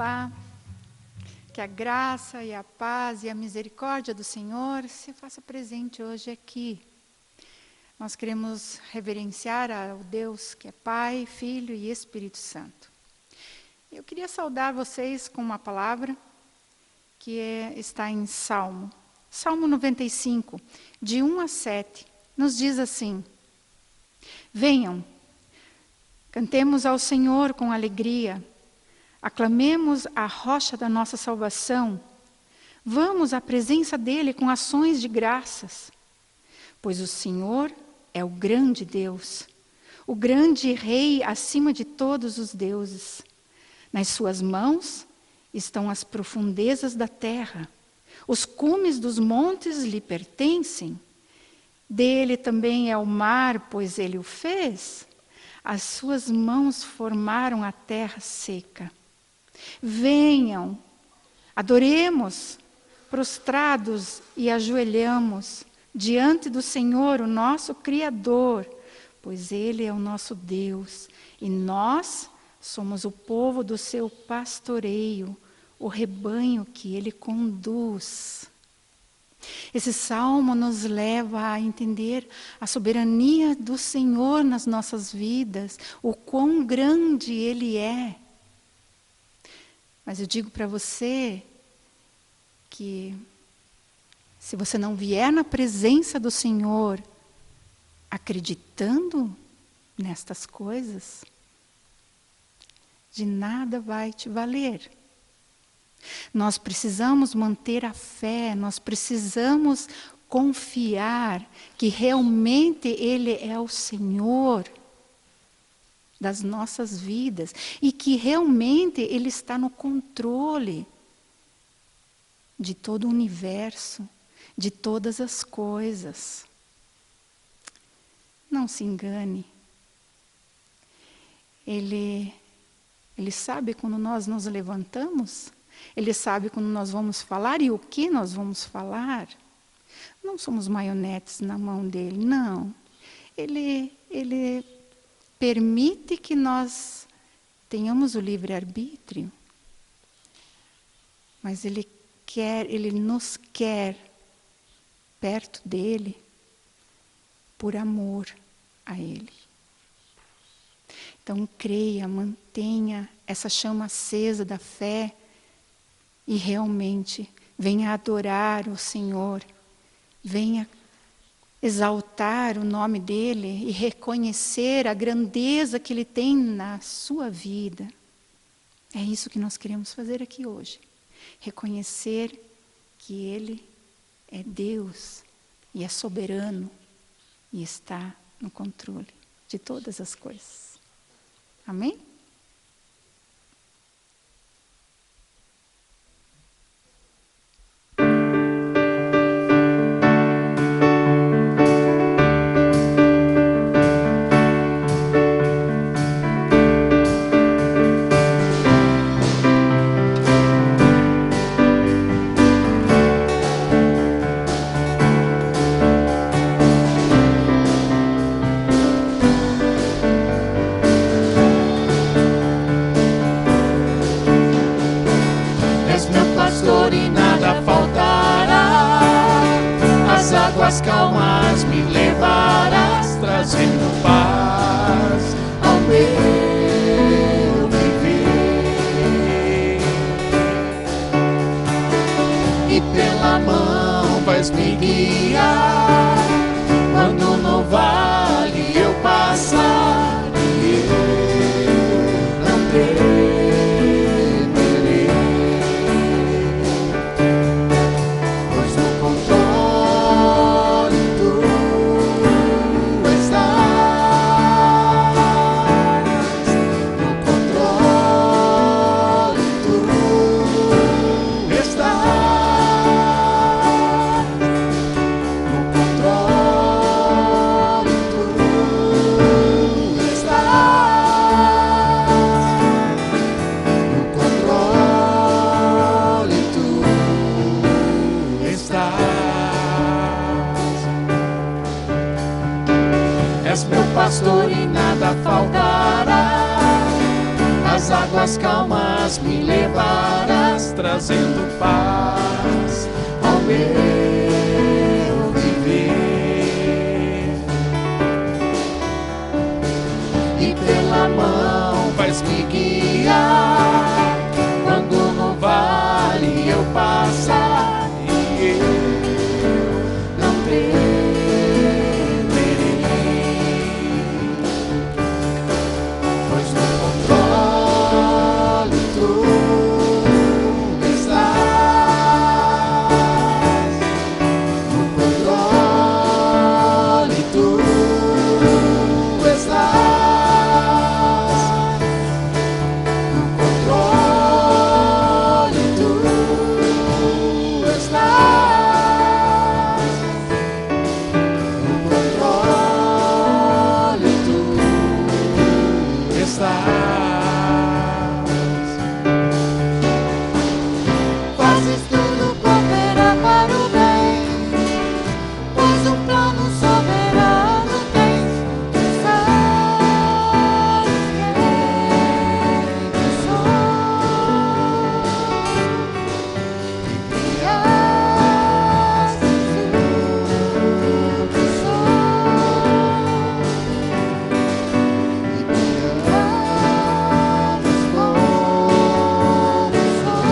Olá, que a graça e a paz e a misericórdia do Senhor se faça presente hoje aqui. Nós queremos reverenciar ao Deus que é Pai, Filho e Espírito Santo. Eu queria saudar vocês com uma palavra que está em Salmo 95, de 1 a 7, nos diz assim: venham, cantemos ao Senhor com alegria, aclamemos a rocha da nossa salvação, vamos à presença dele com ações de graças, pois o Senhor é o grande Deus, o grande Rei acima de todos os deuses. Nas suas mãos estão as profundezas da terra, os cumes dos montes lhe pertencem. Dele também é o mar, pois ele o fez. As suas mãos formaram a terra seca. Venham, adoremos, prostrados e ajoelhamos diante do Senhor, o nosso Criador, pois Ele é o nosso Deus e nós somos o povo do seu pastoreio, o rebanho que Ele conduz. Esse salmo nos leva a entender a soberania do Senhor nas nossas vidas, o quão grande Ele é. Mas eu digo para você que se você não vier na presença do Senhor acreditando nestas coisas, de nada vai te valer. Nós precisamos manter a fé, nós precisamos confiar que realmente Ele é o Senhor das nossas vidas e que realmente Ele está no controle de todo o universo, de todas as coisas. Não se engane. Ele sabe quando nós nos levantamos, Ele sabe quando nós vamos falar e o que nós vamos falar. Não somos marionetes na mão dele, não. Ele permite que nós tenhamos o livre-arbítrio, mas Ele nos quer perto dele por amor a Ele. Então creia, mantenha essa chama acesa da fé e realmente venha adorar o Senhor, venha exaltar o nome dEle e reconhecer a grandeza que Ele tem na sua vida. É isso que nós queremos fazer aqui hoje. Reconhecer que Ele é Deus e é soberano e está no controle de todas as coisas. Amém? Águas calmas me levarás, trazendo paz ao meu viver. E pela mão vais me guiar, quando no vale eu passar, e eu não temerei, pois no controle pastor e nada faltará. Às águas calmas me levarás, trazendo paz ao meu viver. E pela mão vais me guiar, quando no vale eu passar, e eu não temerei, pois no controle tu estás. No controle tu estás. No controle tu estás. No controle tu estás. Fazes tudo cooperar para o bem, pois um plano soberano tens. Tu sabes quem sou, e criaste tudo que sou, e me amas como sou,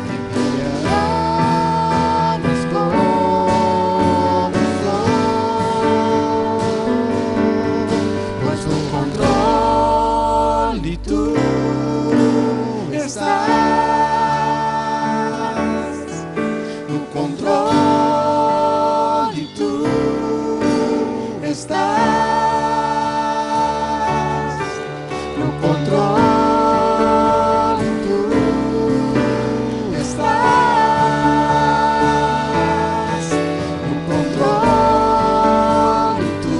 e me amas como sou, pois no controle tu estás. No controle tu estás. No controle tu estás. No controle tu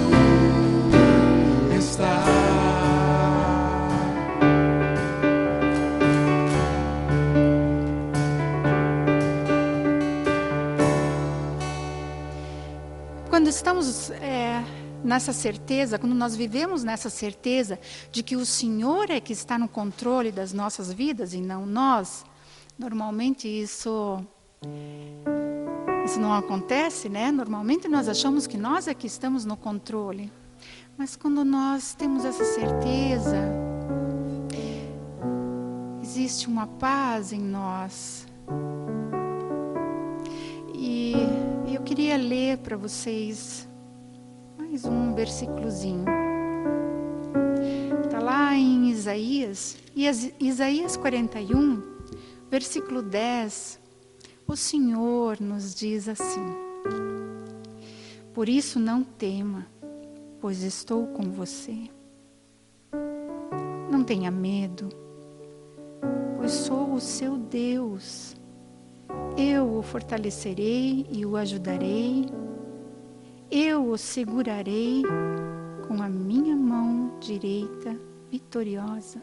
estás. Quando estamos nessa certeza, quando nós vivemos nessa certeza de que o Senhor é que está no controle das nossas vidas e não nós, normalmente isso não acontece, né? Normalmente nós achamos que nós é que estamos no controle. Mas quando nós temos essa certeza, existe uma paz em nós. E eu queria ler para vocês mais um versículozinho. Está lá em Isaías, Isaías 41, versículo 10. O Senhor nos diz assim: por isso não tema, pois estou com você. Não tenha medo, pois sou o seu Deus. Eu o fortalecerei e o ajudarei. Eu o segurarei com a minha mão direita vitoriosa.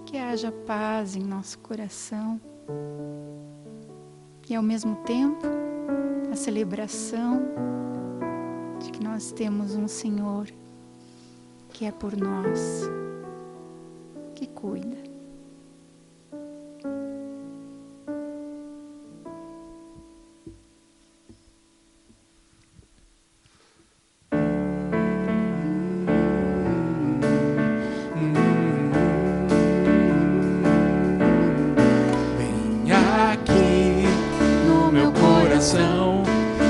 Que haja paz em nosso coração e ao mesmo tempo a celebração de que nós temos um Senhor que é por nós, que cuida.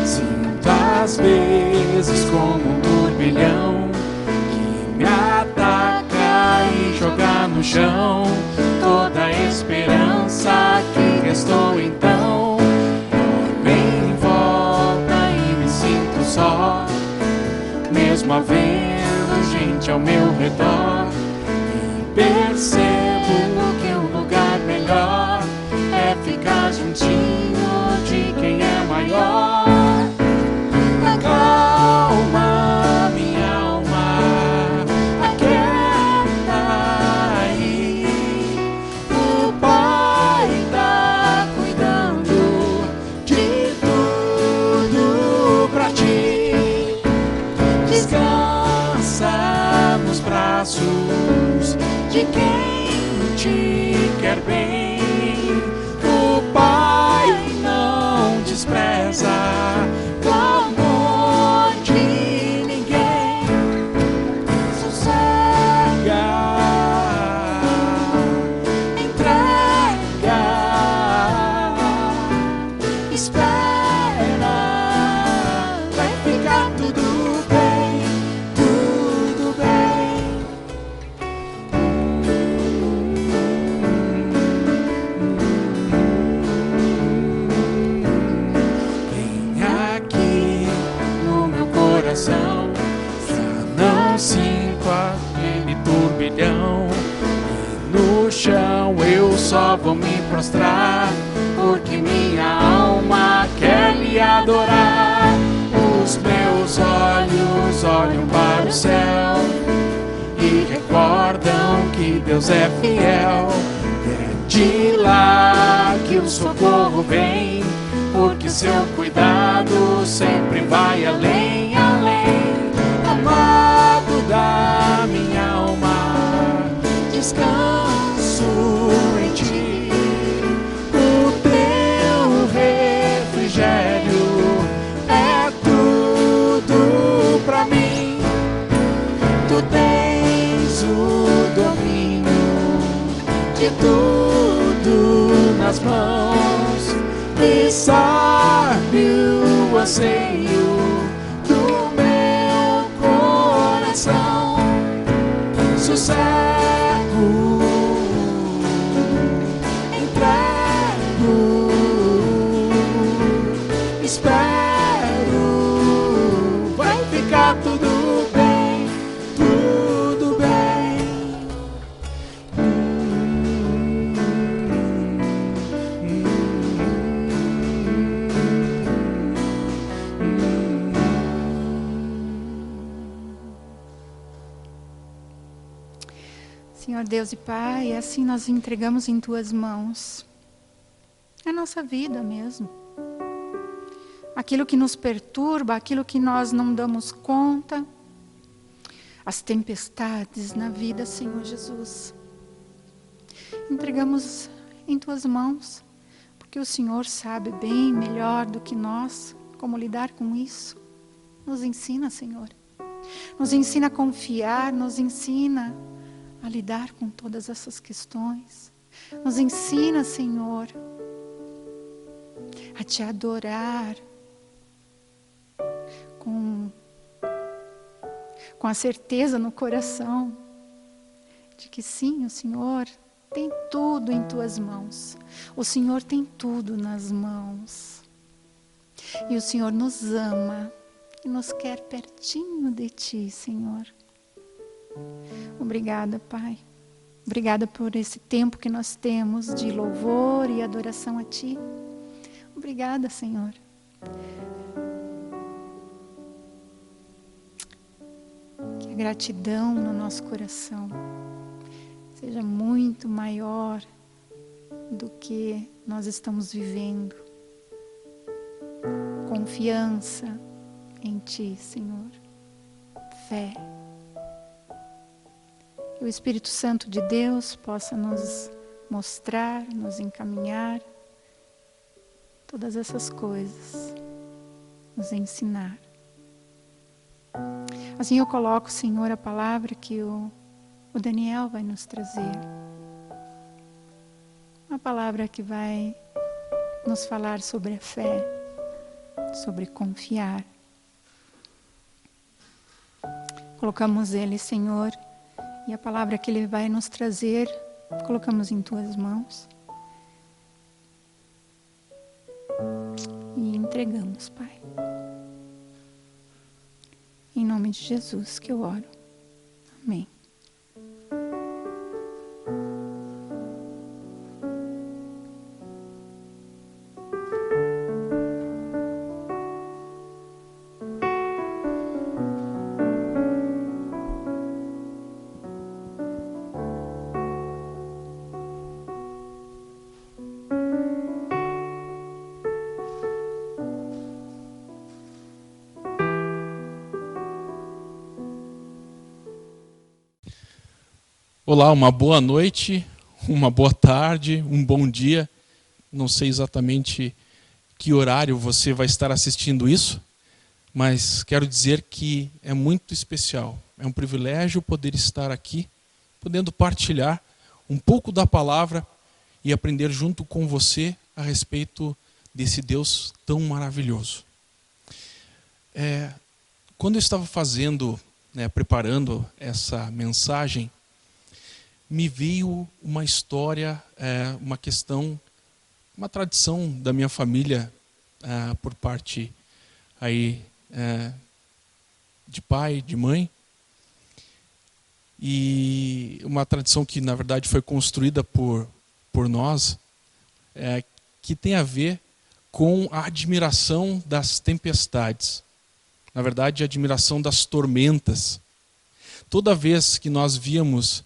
Sinto às vezes como um turbilhão que me ataca e joga no chão toda a esperança que restou. Então olho em volta e me sinto só, mesmo havendo gente ao meu redor, e percebo que um lugar melhor é ficar juntinho de quem é maior. Acalma minha alma, aquieta aí. O Pai tá cuidando de tudo pra ti. Descansa céu e recordam que Deus é fiel. É de lá que o socorro vem, porque seu cuidado sempre vai além, além. Amado da minha alma, descanso em ti. O teu refrigério é tudo pra mim. Tu tens o domínio de tudo nas mãos e sabe o anseio do meu coração. Sossego, entrego, espero, vai ficar tudo bem, tudo bem. Senhor Deus e Pai, assim nós entregamos em Tuas mãos a nossa vida mesmo. Aquilo que nos perturba, aquilo que nós não damos conta, as tempestades na vida, Senhor Jesus. Entregamos em Tuas mãos, porque o Senhor sabe bem melhor do que nós como lidar com isso. Nos ensina, Senhor. Nos ensina a confiar, nos ensina a lidar com todas essas questões. Nos ensina, Senhor, a Te adorar com a certeza no coração de que sim, o Senhor tem tudo em Tuas mãos. O Senhor tem tudo nas mãos. E o Senhor nos ama e nos quer pertinho de Ti, Senhor. Obrigada, Pai. Obrigada por esse tempo que nós temos de louvor e adoração a Ti. Obrigada, Senhor. Que a gratidão no nosso coração seja muito maior do que nós estamos vivendo. Confiança em Ti, Senhor. Fé. Que o Espírito Santo de Deus possa nos mostrar, nos encaminhar todas essas coisas, nos ensinar. Assim eu coloco, Senhor, a palavra que o Daniel vai nos trazer. Uma palavra que vai nos falar sobre a fé, sobre confiar. Colocamos ele, Senhor, e a palavra que Ele vai nos trazer, colocamos em Tuas mãos. E entregamos, Pai. Em nome de Jesus que eu oro. Amém. Olá, uma boa noite, uma boa tarde, um bom dia. Não sei exatamente que horário você vai estar assistindo isso, mas quero dizer que é muito especial. É um privilégio poder estar aqui, podendo partilhar um pouco da palavra e aprender junto com você a respeito desse Deus tão maravilhoso. Quando eu estava preparando essa mensagem, me veio uma história, uma questão, uma tradição da minha família, por parte aí, de pai, de mãe, e uma tradição que na verdade foi construída por nós, que tem a ver com a admiração das tempestades, na verdade a admiração das tormentas. toda vez que nós víamos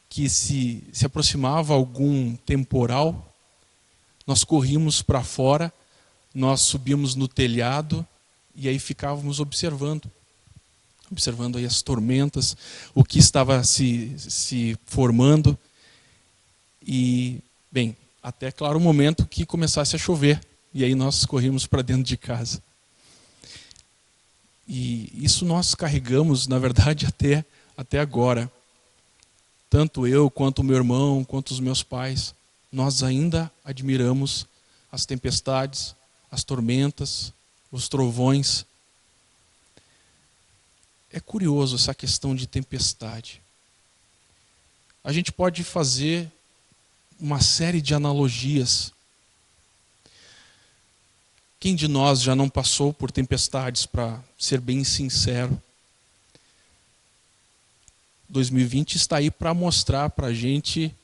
que se aproximava algum temporal, nós corríamos para fora, nós subíamos no telhado e aí ficávamos observando aí as tormentas, o que estava se formando. E, bem, até claro o momento que começasse a chover, e aí nós corríamos para dentro de casa. E isso nós carregamos, na verdade, até agora. Tanto eu, quanto o meu irmão, quanto os meus pais, nós ainda admiramos as tempestades, as tormentas, os trovões. É curioso essa questão de tempestade. A gente pode fazer uma série de analogias. Quem de nós já não passou por tempestades, para ser bem sincero? 2020 está aí para mostrar para a gente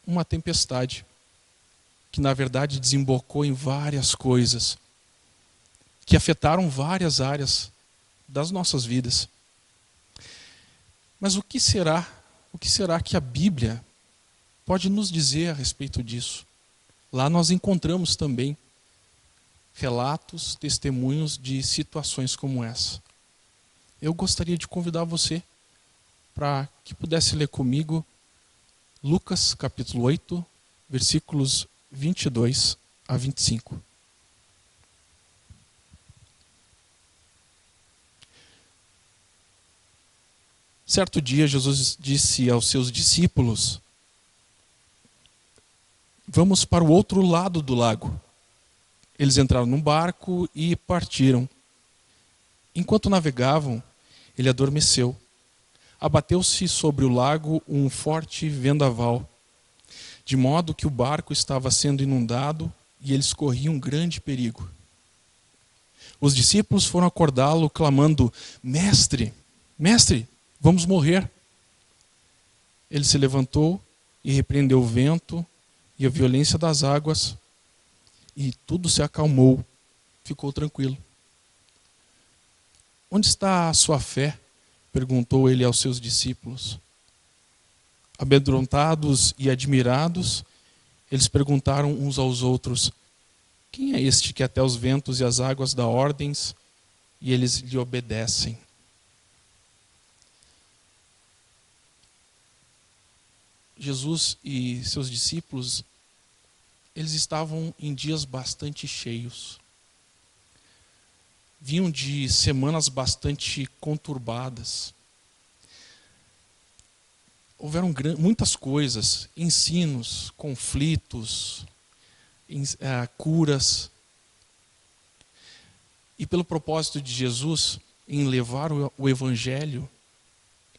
uma tempestade que, na verdade, desembocou em várias coisas, que afetaram várias áreas das nossas vidas. Mas o que será que a Bíblia pode nos dizer a respeito disso? Lá nós encontramos também relatos, testemunhos de situações como essa. Eu gostaria de convidar você para que pudesse ler comigo Lucas capítulo 8, versículos 22 a 25. Certo dia, Jesus disse aos seus discípulos: vamos para o outro lado do lago. Eles entraram num barco e partiram. Enquanto navegavam, ele adormeceu. Abateu-se sobre o lago um forte vendaval, de modo que o barco estava sendo inundado e eles corriam grande perigo. Os discípulos foram acordá-lo, clamando: Mestre, mestre, vamos morrer. Ele se levantou e repreendeu o vento e a violência das águas, e tudo se acalmou, ficou tranquilo. Onde está a sua fé? Perguntou ele aos seus discípulos. Amedrontados e admirados, eles perguntaram uns aos outros: quem é este que até os ventos e as águas dá ordens e eles lhe obedecem? Jesus e seus discípulos, eles estavam em dias bastante cheios. Vinham de semanas bastante conturbadas. Houveram muitas coisas, ensinos, conflitos, curas. E pelo propósito de Jesus em levar o Evangelho,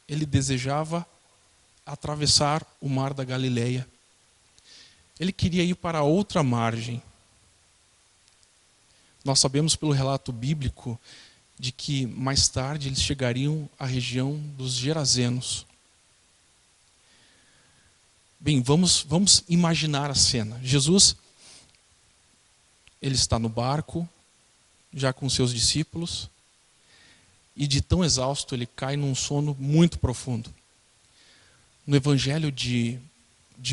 ele desejava atravessar o mar da Galileia. Ele queria ir para outra margem. Nós sabemos pelo relato bíblico de que mais tarde eles chegariam à região dos Gerazenos. Bem, vamos imaginar a cena. Jesus, ele está no barco, já com seus discípulos, e de tão exausto ele cai num sono muito profundo. No Evangelho de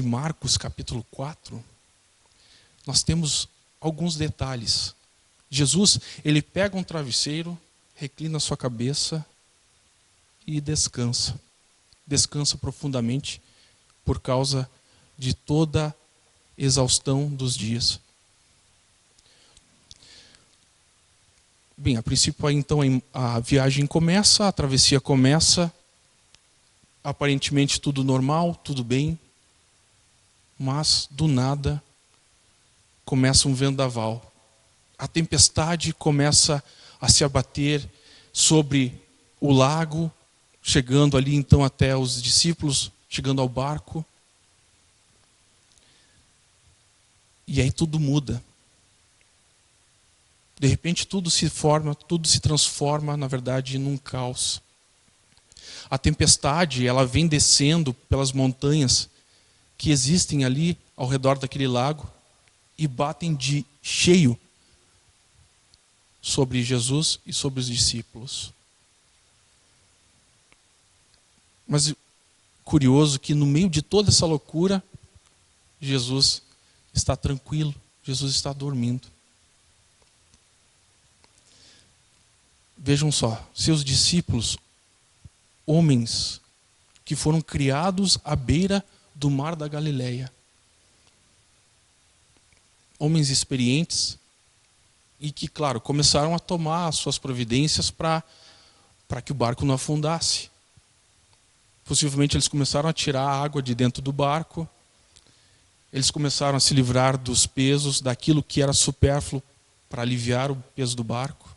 Marcos, capítulo 4, nós temos alguns detalhes. Jesus, ele pega um travesseiro, reclina sua cabeça e descansa. Descansa profundamente por causa de toda a exaustão dos dias. Bem, a princípio aí, então a viagem começa, a travessia começa, aparentemente tudo normal, tudo bem, mas do nada começa um vendaval. A tempestade começa a se abater sobre o lago, chegando ali então até os discípulos, chegando ao barco. E aí tudo muda. De repente tudo se transforma, na verdade, num caos. A tempestade, ela vem descendo pelas montanhas que existem ali ao redor daquele lago e batem de cheio sobre Jesus e sobre os discípulos. Mas curioso que no meio de toda essa loucura, Jesus está tranquilo, Jesus está dormindo. Vejam só, seus discípulos, homens que foram criados à beira do mar da Galileia, homens experientes e que, claro, começaram a tomar as suas providências para que o barco não afundasse. Possivelmente eles começaram a tirar a água de dentro do barco, eles começaram a se livrar dos pesos, daquilo que era supérfluo para aliviar o peso do barco.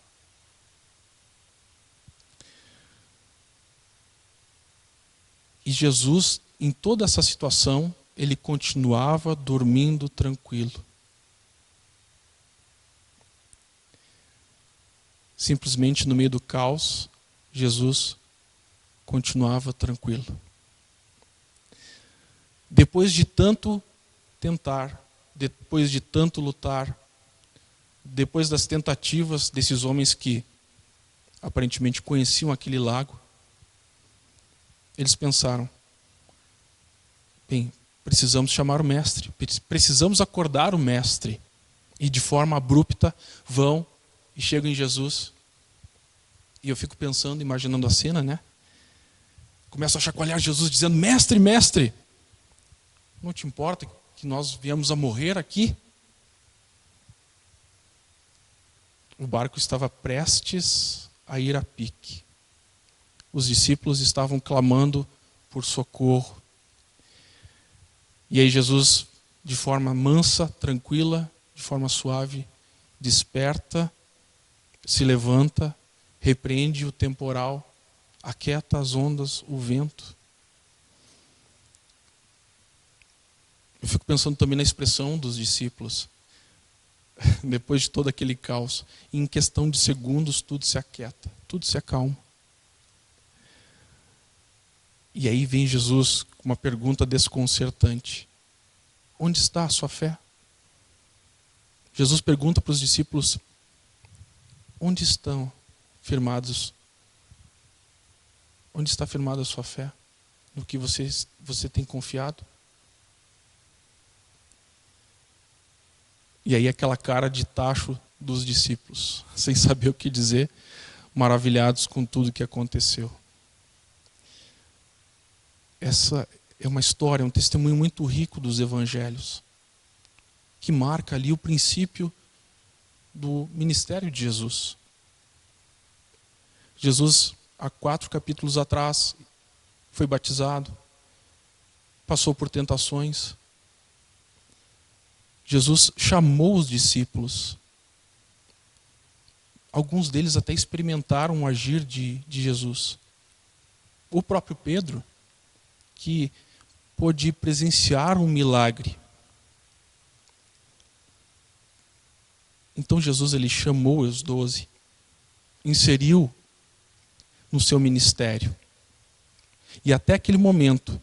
E Jesus, em toda essa situação, ele continuava dormindo tranquilo. Simplesmente no meio do caos, Jesus continuava tranquilo. Depois de tanto tentar, depois de tanto lutar, depois das tentativas desses homens que aparentemente conheciam aquele lago, eles pensaram: bem, precisamos chamar o mestre, precisamos acordar o mestre. E de forma abrupta vão e chegam em Jesus. E eu fico pensando, imaginando a cena, né? Começam a chacoalhar Jesus dizendo: mestre, mestre, não te importa que nós viemos a morrer aqui? O barco estava prestes a ir a pique. Os discípulos estavam clamando por socorro. E aí Jesus, de forma mansa, tranquila, de forma suave, desperta, se levanta, repreende o temporal, aquieta as ondas, o vento. Eu fico pensando também na expressão dos discípulos. Depois de todo aquele caos, em questão de segundos tudo se aquieta, tudo se acalma. E aí vem Jesus com uma pergunta desconcertante: onde está a sua fé? Jesus pergunta para os discípulos: onde estão firmados? Onde está firmada a sua fé? No que você tem confiado? E aí aquela cara de tacho dos discípulos, sem saber o que dizer, maravilhados com tudo que aconteceu. Essa é uma história, um testemunho muito rico dos evangelhos, que marca ali o princípio do ministério de Jesus. Jesus, há 4 capítulos atrás, foi batizado, passou por tentações. Jesus chamou os discípulos. Alguns deles até experimentaram o agir de Jesus. O próprio Pedro, que pôde presenciar um milagre. Então Jesus, ele chamou os 12, inseriu no seu ministério. E até aquele momento,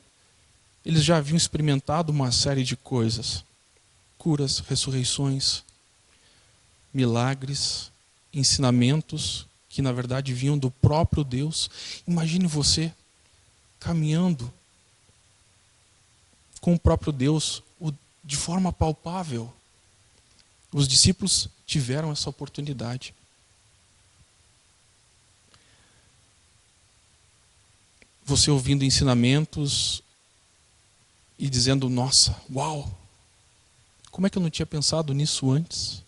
eles já haviam experimentado uma série de coisas: curas, ressurreições, milagres, ensinamentos que na verdade vinham do próprio Deus. Imagine você caminhando com o próprio Deus de forma palpável. Os discípulos tiveram essa oportunidade. Você ouvindo ensinamentos e dizendo: nossa, uau, como é que eu não tinha pensado nisso antes?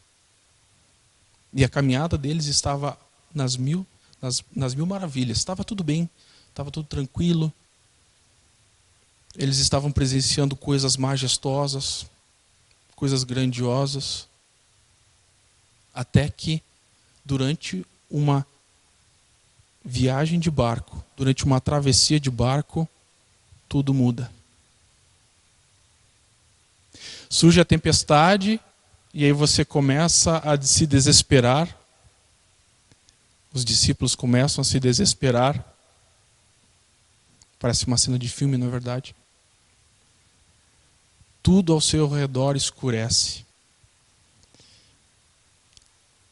E a caminhada deles estava nas mil maravilhas. Estava tudo bem, estava tudo tranquilo. Eles estavam presenciando coisas majestosas, coisas grandiosas. Até que, durante uma viagem de barco, durante uma travessia de barco, tudo muda. Surge a tempestade e aí você começa a se desesperar. Os discípulos começam a se desesperar. Parece uma cena de filme, não é verdade? Tudo ao seu redor escurece.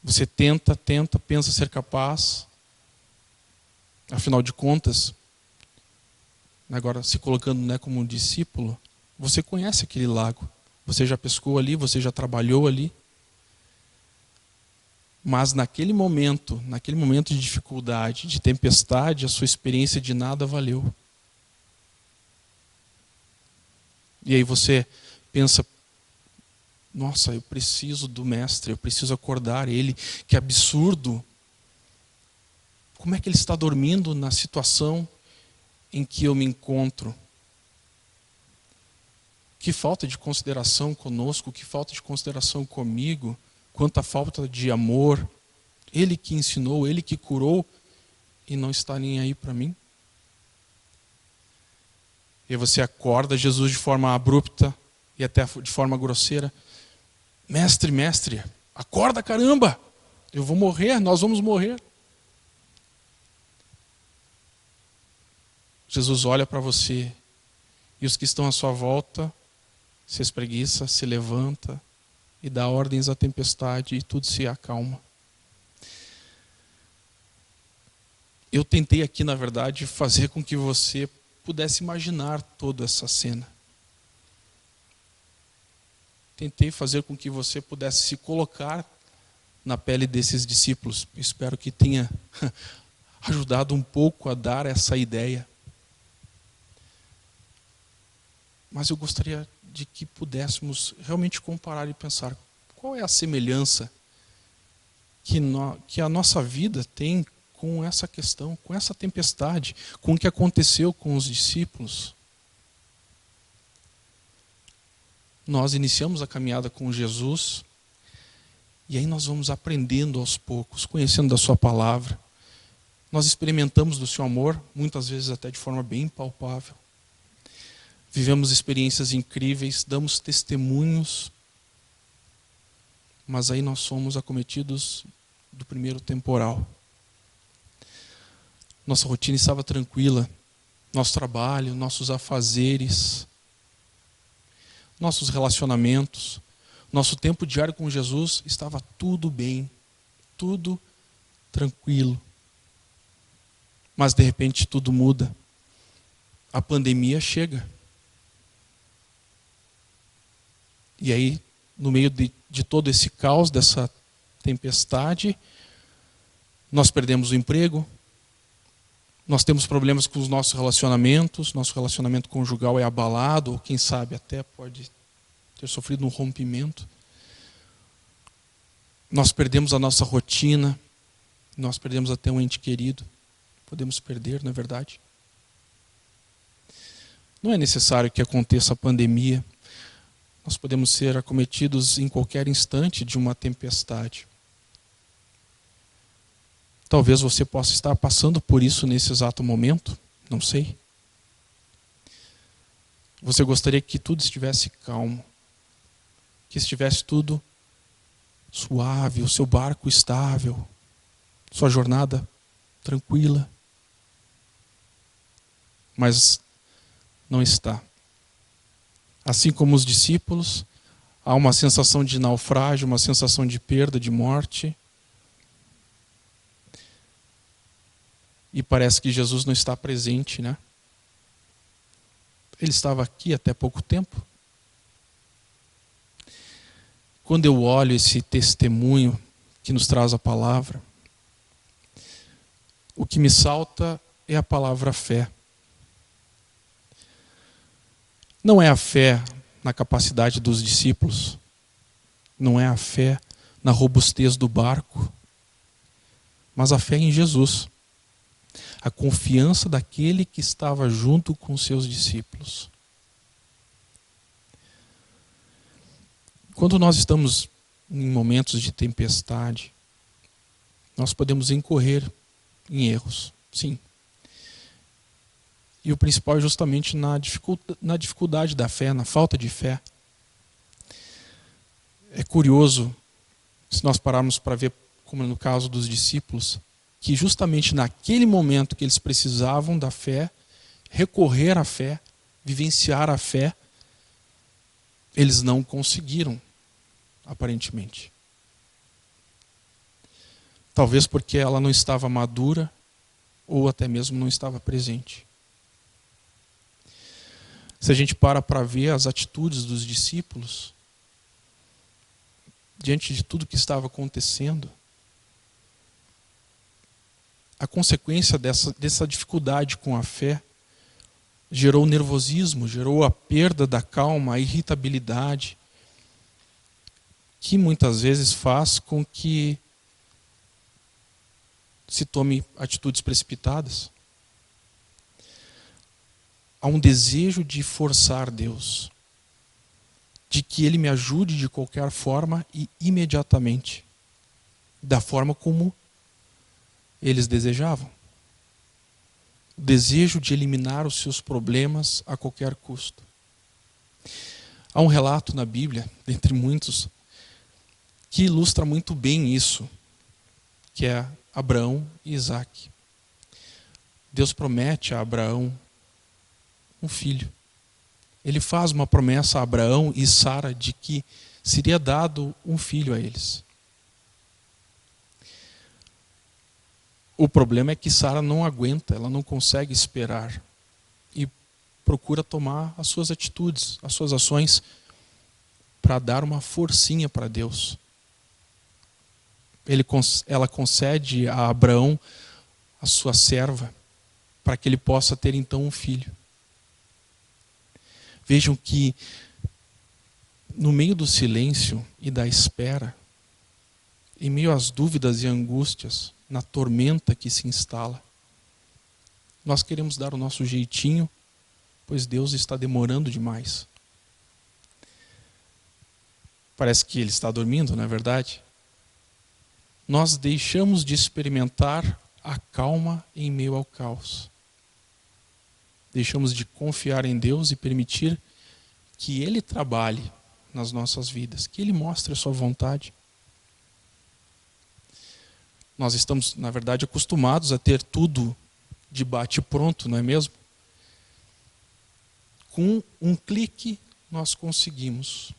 Você tenta, pensa ser capaz. Afinal de contas, agora se colocando, né, como um discípulo, você conhece aquele lago. Você já pescou ali, você já trabalhou ali. Mas naquele momento de dificuldade, de tempestade, a sua experiência de nada valeu. E aí você pensa, nossa, eu preciso do mestre, eu preciso acordar ele. Que absurdo. Como é que ele está dormindo na situação em que eu me encontro? Que falta de consideração conosco, que falta de consideração comigo, quanta falta de amor. Ele que ensinou, ele que curou e não está nem aí para mim. E você acorda Jesus de forma abrupta e até de forma grosseira. Mestre, mestre, acorda, caramba! Eu vou morrer, nós vamos morrer. Jesus olha para você e os que estão à sua volta se espreguiça, se levanta e dá ordens à tempestade e tudo se acalma. Eu tentei aqui, na verdade, fazer com que você pudesse imaginar toda essa cena. Tentei fazer com que você pudesse se colocar na pele desses discípulos. Espero que tenha ajudado um pouco a dar essa ideia. Mas eu gostaria de que pudéssemos realmente comparar e pensar qual é a semelhança que a nossa vida tem com essa questão, com essa tempestade, com o que aconteceu com os discípulos. Nós iniciamos a caminhada com Jesus e aí nós vamos aprendendo aos poucos, conhecendo da sua palavra. Nós experimentamos do seu amor, muitas vezes até de forma bem palpável. Vivemos experiências incríveis, damos testemunhos, mas aí nós somos acometidos do primeiro temporal. Nossa rotina estava tranquila, nosso trabalho, nossos afazeres, nossos relacionamentos, nosso tempo diário com Jesus estava tudo bem, tudo tranquilo. Mas de repente tudo muda. A pandemia chega. E aí, no meio de todo esse caos, dessa tempestade, nós perdemos o emprego, nós temos problemas com os nossos relacionamentos, nosso relacionamento conjugal é abalado, ou quem sabe até pode ter sofrido um rompimento. Nós perdemos a nossa rotina, nós perdemos até um ente querido. Podemos perder, não é verdade? Não é necessário que aconteça a pandemia. Nós podemos ser acometidos em qualquer instante de uma tempestade. Talvez você possa estar passando por isso nesse exato momento, não sei. Você gostaria que tudo estivesse calmo, que estivesse tudo suave, o seu barco estável, sua jornada tranquila. Mas não está. Assim como os discípulos, há uma sensação de naufrágio, uma sensação de perda, de morte. E parece que Jesus não está presente, né? Ele estava aqui até pouco tempo. Quando eu olho esse testemunho que nos traz a palavra, o que me salta é a palavra fé. Não é a fé na capacidade dos discípulos, não é a fé na robustez do barco, mas a fé em Jesus. A confiança daquele que estava junto com seus discípulos. Quando nós estamos em momentos de tempestade, nós podemos incorrer em erros, sim. E o principal é justamente na dificuldade da fé, na falta de fé. É curioso, se nós pararmos para ver, como no caso dos discípulos, que justamente naquele momento que eles precisavam da fé, recorrer à fé, vivenciar a fé, eles não conseguiram, aparentemente. Talvez porque ela não estava madura, ou até mesmo não estava presente. Se a gente para ver as atitudes dos discípulos, diante de tudo que estava acontecendo, a consequência dessa dificuldade com a fé gerou nervosismo, gerou a perda da calma, a irritabilidade, que muitas vezes faz com que se tome atitudes precipitadas. Há um desejo de forçar Deus, de que Ele me ajude de qualquer forma e imediatamente, da forma como eles desejavam. O desejo de eliminar os seus problemas a qualquer custo. Há um relato na Bíblia, dentre muitos, que ilustra muito bem isso, que é Abraão e Isaque. Deus promete a Abraão um filho. Ele faz uma promessa a Abraão e Sara de que seria dado um filho a eles. O problema é que Sara não aguenta, ela não consegue esperar e procura tomar as suas atitudes, as suas ações para dar uma forcinha para Deus. Ela concede a Abraão a sua serva para que ele possa ter então um filho. Vejam que no meio do silêncio e da espera, em meio às dúvidas e angústias, na tormenta que se instala, nós queremos dar o nosso jeitinho, pois Deus está demorando demais. Parece que Ele está dormindo, não é verdade? Nós deixamos de experimentar a calma em meio ao caos. Deixamos de confiar em Deus e permitir que Ele trabalhe nas nossas vidas, que Ele mostre a sua vontade. Nós estamos, na verdade, acostumados a ter tudo de bate-pronto, não é mesmo? Com um clique nós conseguimos.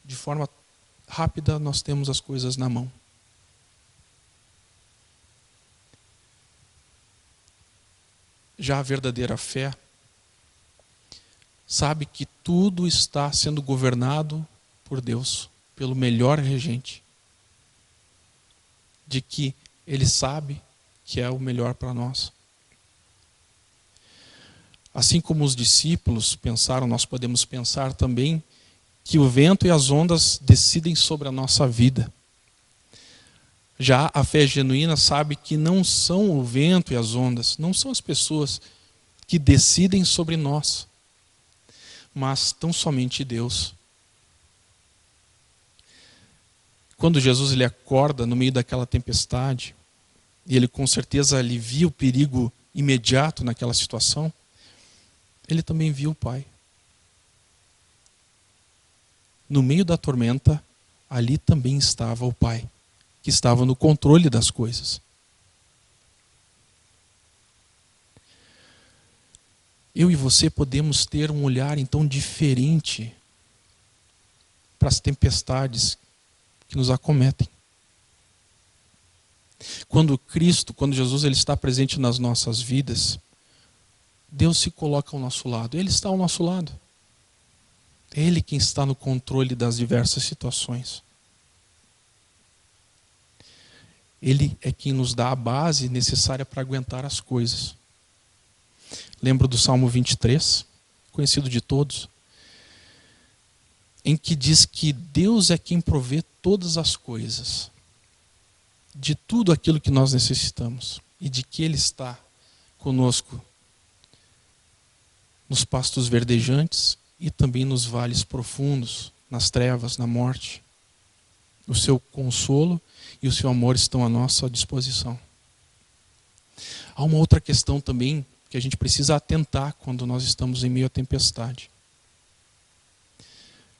De forma rápida nós temos as coisas na mão. Já a verdadeira fé sabe que tudo está sendo governado por Deus, pelo melhor regente. De que Ele sabe que é o melhor para nós. Assim como os discípulos pensaram, nós podemos pensar também que o vento e as ondas decidem sobre a nossa vida. Já a fé genuína sabe que não são o vento e as ondas, não são as pessoas que decidem sobre nós, mas tão somente Deus. Quando Jesus ele acorda no meio daquela tempestade, e ele com certeza ele via o perigo imediato naquela situação, ele também viu o Pai. No meio da tormenta, ali também estava o Pai, que estava no controle das coisas. Eu e você podemos ter um olhar então diferente para as tempestades que nos acometem. Quando Jesus ele está presente nas nossas vidas, Deus se coloca ao nosso lado, Ele está ao nosso lado. É Ele quem está no controle das diversas situações. Ele é quem nos dá a base necessária para aguentar as coisas. Lembro do Salmo 23, conhecido de todos, em que diz que Deus é quem provê todas as coisas, de tudo aquilo que nós necessitamos, e de que Ele está conosco nos pastos verdejantes e também nos vales profundos, nas trevas, na morte. O seu consolo e o seu amor estão à nossa disposição. Há uma outra questão também que a gente precisa atentar quando nós estamos em meio à tempestade.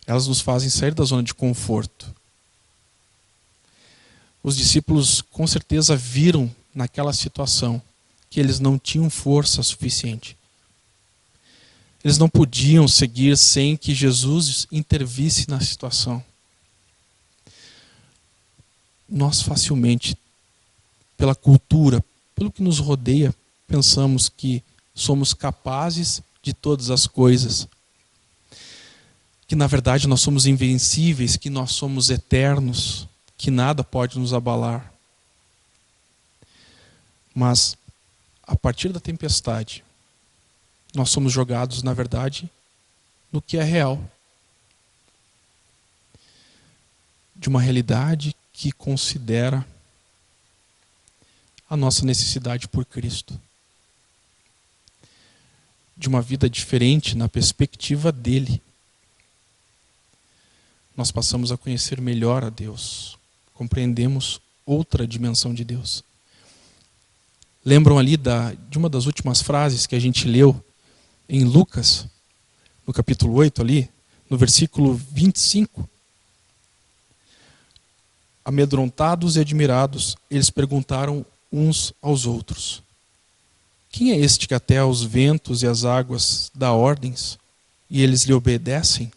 Elas nos fazem sair da zona de conforto. Os discípulos com certeza viram naquela situação que eles não tinham força suficiente. Eles não podiam seguir sem que Jesus intervisse na situação. Nós facilmente, pela cultura, pelo que nos rodeia, pensamos que somos capazes de todas as coisas. Que na verdade nós somos invencíveis, que nós somos eternos, que nada pode nos abalar. Mas a partir da tempestade, nós somos jogados, na verdade, no que é real. De uma realidade que considera a nossa necessidade por Cristo. De uma vida diferente na perspectiva dele. Nós passamos a conhecer melhor a Deus. Compreendemos outra dimensão de Deus. Lembram ali de uma das últimas frases que a gente leu em Lucas, no capítulo 8 ali, no versículo 25. Amedrontados e admirados, eles perguntaram uns aos outros: quem é este que até aos ventos e às águas dá ordens e eles lhe obedecem?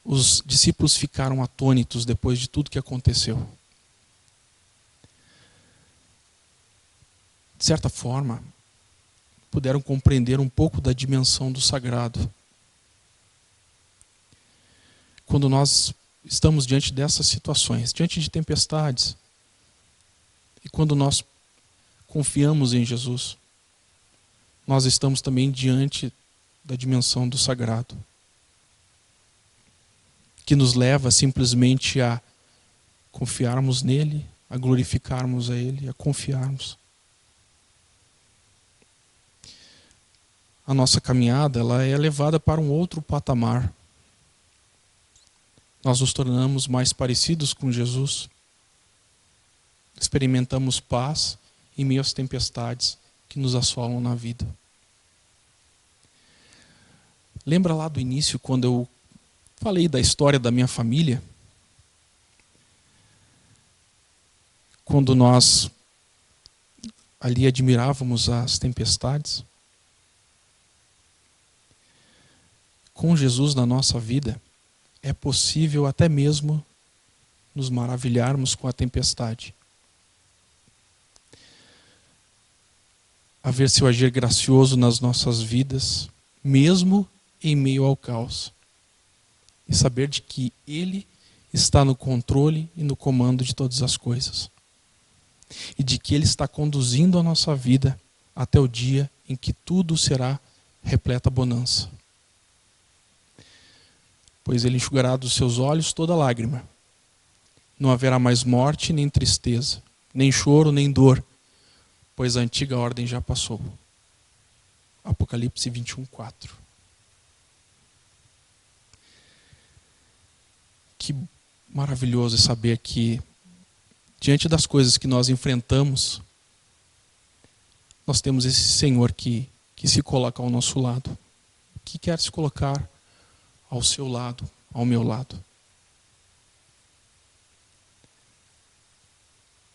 Os discípulos ficaram atônitos depois de tudo que aconteceu. De certa forma, puderam compreender um pouco da dimensão do sagrado. Quando nós estamos diante dessas situações, diante de tempestades, e quando nós confiamos em Jesus, nós estamos também diante da dimensão do sagrado, que nos leva simplesmente a confiarmos nele, a glorificarmos a ele, a confiarmos. A nossa caminhada, ela é levada para um outro patamar. Nós nos tornamos mais parecidos com Jesus. Experimentamos paz em meio às tempestades que nos assolam na vida. Lembra lá do início, quando eu falei da história da minha família? Quando nós ali admirávamos as tempestades. Com Jesus na nossa vida, é possível até mesmo nos maravilharmos com a tempestade. A ver seu agir gracioso nas nossas vidas, mesmo em meio ao caos. E saber de que Ele está no controle e no comando de todas as coisas. E de que Ele está conduzindo a nossa vida até o dia em que tudo será repleta bonança. Pois Ele enxugará dos seus olhos toda lágrima. Não haverá mais morte, nem tristeza, nem choro, nem dor, pois a antiga ordem já passou. Apocalipse 21:4. Que maravilhoso saber que, diante das coisas que nós enfrentamos, nós temos esse Senhor que se coloca ao nosso lado, que quer se colocar ao seu lado, ao meu lado.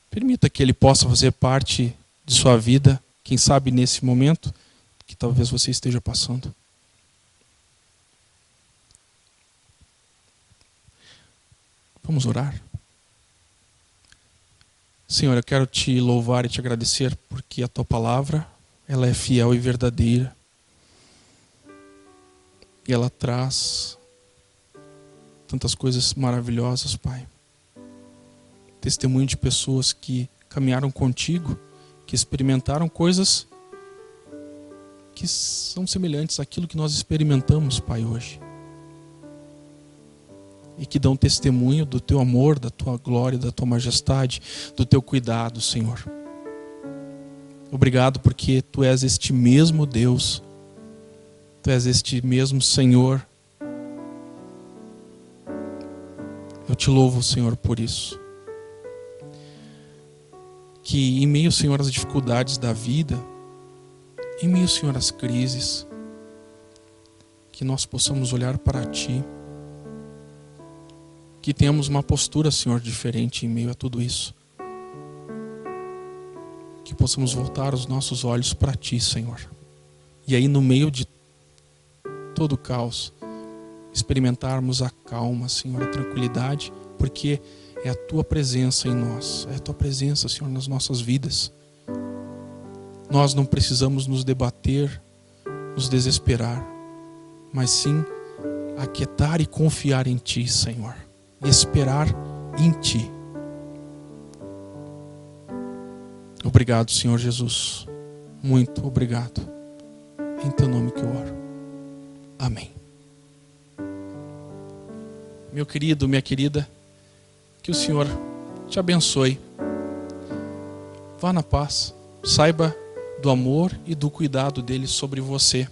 Permita que Ele possa fazer parte de sua vida, quem sabe nesse momento que talvez você esteja passando. Vamos orar? Senhor, eu quero te louvar e te agradecer porque a tua palavra, ela é fiel e verdadeira. E ela traz tantas coisas maravilhosas, Pai. Testemunho de pessoas que caminharam contigo, que experimentaram coisas que são semelhantes àquilo que nós experimentamos, Pai, hoje. E que dão testemunho do teu amor, da tua glória, da tua majestade, do teu cuidado, Senhor. Obrigado porque tu és este mesmo Deus. Tu és este mesmo Senhor. Eu te louvo, Senhor, por isso. Que em meio, Senhor, às dificuldades da vida, em meio, Senhor, às crises, que nós possamos olhar para Ti. Que tenhamos uma postura, Senhor, diferente em meio a tudo isso. Que possamos voltar os nossos olhos para Ti, Senhor. E aí, no meio de todo o caos, experimentarmos a calma, Senhor, a tranquilidade, porque é a Tua presença em nós, é a Tua presença, Senhor, nas nossas vidas. nós não precisamos nos debater, nos desesperar, mas sim aquietar e confiar em Ti, Senhor, e esperar em Ti. Obrigado, Senhor Jesus. Muito obrigado. Em Teu nome que eu oro. Amém. Meu querido, minha querida, que o Senhor te abençoe. Vá na paz. Saiba do amor e do cuidado dele sobre você.